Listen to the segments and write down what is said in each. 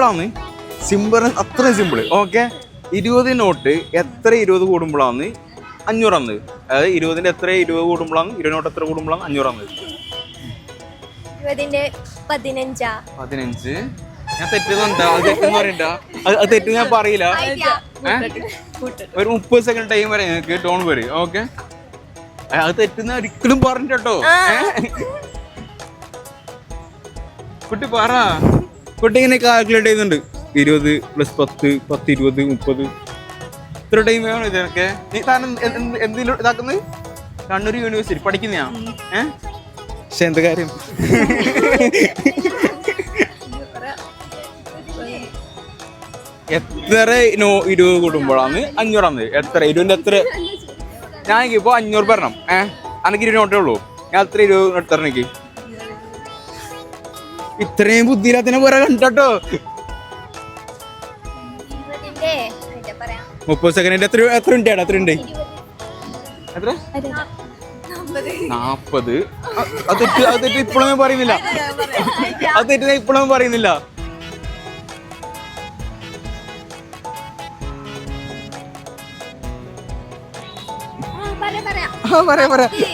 സിമ്പിളാണ്. സിമ്പിൾ, അത്രയും simple. Okay, 20 not എത്ര 20 കൂടുമ്പോഴാണ് 500 ആകുന്നത്? അതായത് 20ന്റെ എത്ര 20 കൂടുമ്പോഴാണ് 20 നോട്ട് എത്ര കൂടുമ്പോഴാണ് 500 ആകുന്നത്? 20ന്റെ 15. ഞാൻ തെറ്റുന്നുണ്ടോ? അത് തെറ്റെന്ന് പറയണ്ട, അത് തെറ്റ് ഞാൻ പറയില്ല. ഒരു 30 സെക്കൻഡ് ടൈം വരെ നിങ്ങൾക്ക് ഡോൺ വരും. ഓക്കെ, അത് തെറ്റുന്ന ഒരിക്കലും പറഞ്ഞിട്ടോ. കുട്ടി പറ, കുട്ടി ഇങ്ങനെ കാൽക്കുലേറ്റ് ചെയ്യുന്നുണ്ട്. 20 + 10, 10, 20, 30 ഇത്ര ടൈം വേണം ഇതിനൊക്കെ. നീ താൻ എന്തെങ്കിലും ഇതാക്കുന്നത്? കണ്ണൂർ യൂണിവേഴ്സിറ്റി പഠിക്കുന്നയാ? പക്ഷെ എന്ത് കാര്യം? എത്ര 20 കൂടുമ്പോഴാണ് 500 ആകുന്നത്? എത്ര 20ന്റെ എത്ര? ഞാൻ ഇപ്പൊ 500 പറയണം. അനക്ക് 20 നോട്ടേ ഉള്ളൂ. ഞാൻ എത്ര 20 എടുത്തറ? എനിക്ക് ഇത്രയും ബുദ്ധിയില്ലാത്തതിനെ പോലെ കണ്ടോ. 30 സെക്കൻഡിന്റെ എത്ര ഉണ്ട്? എത്ര ഉണ്ട്? എത്ര? 40. അത് തെറ്റ് ഇപ്പോഴൊന്നും പറയുന്നില്ല. അത് തെറ്റ് ഇപ്പോഴൊന്നും പറയുന്നില്ല.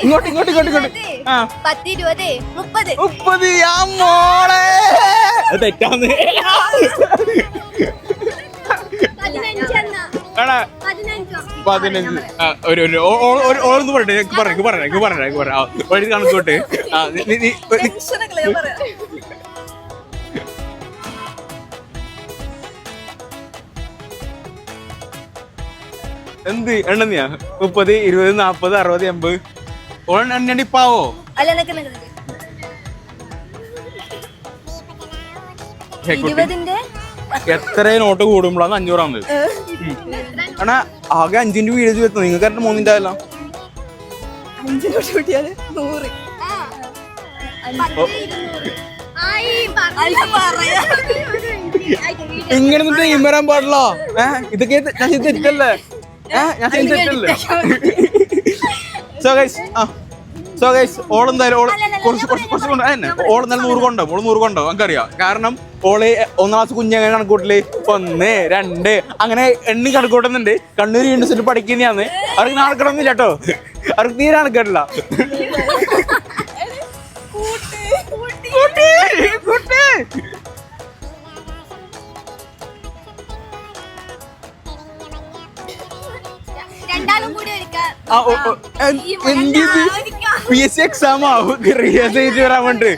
ഇങ്ങോട്ട് 10, 20, 30. ആ മോളെ, അത് തെറ്റാന്ന്. 15. ഓളൊന്ന് പറയട്ടെ. എനിക്ക് പറയാം കണക്കോട്ട്. എന്ത് എണ്ണ? 30, 20, 40, 60, 80. ഓൺ എണ്ണി പാവോ? എത്ര നോട്ട് കൂടുമ്പോഴാണ് 500 ആകുന്നത്? ആണാ ആകെ 5ന്റെ വീഡിയോ എത്തുന്നത്. നിങ്ങൾക്ക് കറക്റ്റ് 3ന്റെ ആയല്ലോ. 5 നോട്ട് കൂട്ടിയാല് 100. ഇങ്ങനെ ടൈം വരാൻ പാടില്ല. ഇതൊക്കെ ഞാൻ തെറ്റല്ലേ? ഞാൻ തെറ്റല്ലേ? സോ ഗൈസ് ഓളെന്തായാലും കുറച്ച് ഓളെന്തായാലും 100 കൊണ്ടാവും. 100 കൊണ്ടാവും, നമുക്കറിയാം. കാരണം ഓള് 1ാം ക്ലാസ് കുഞ്ഞങ്ങനെ കണക്കൂട്ടില് 1, 2 അങ്ങനെ എണ്ണി കണക്കൂട്ടുന്നുണ്ട്. കണ്ണൂർ യൂണിവേഴ്സിറ്റി പഠിക്കുന്നതാണ്. അവർക്ക് നടക്കണമെന്നില്ല കേട്ടോ. അവർക്ക് തീരെ കണക്കില്ല. PSC എക്സാം ആവും. വരാൻ വേണ്ടി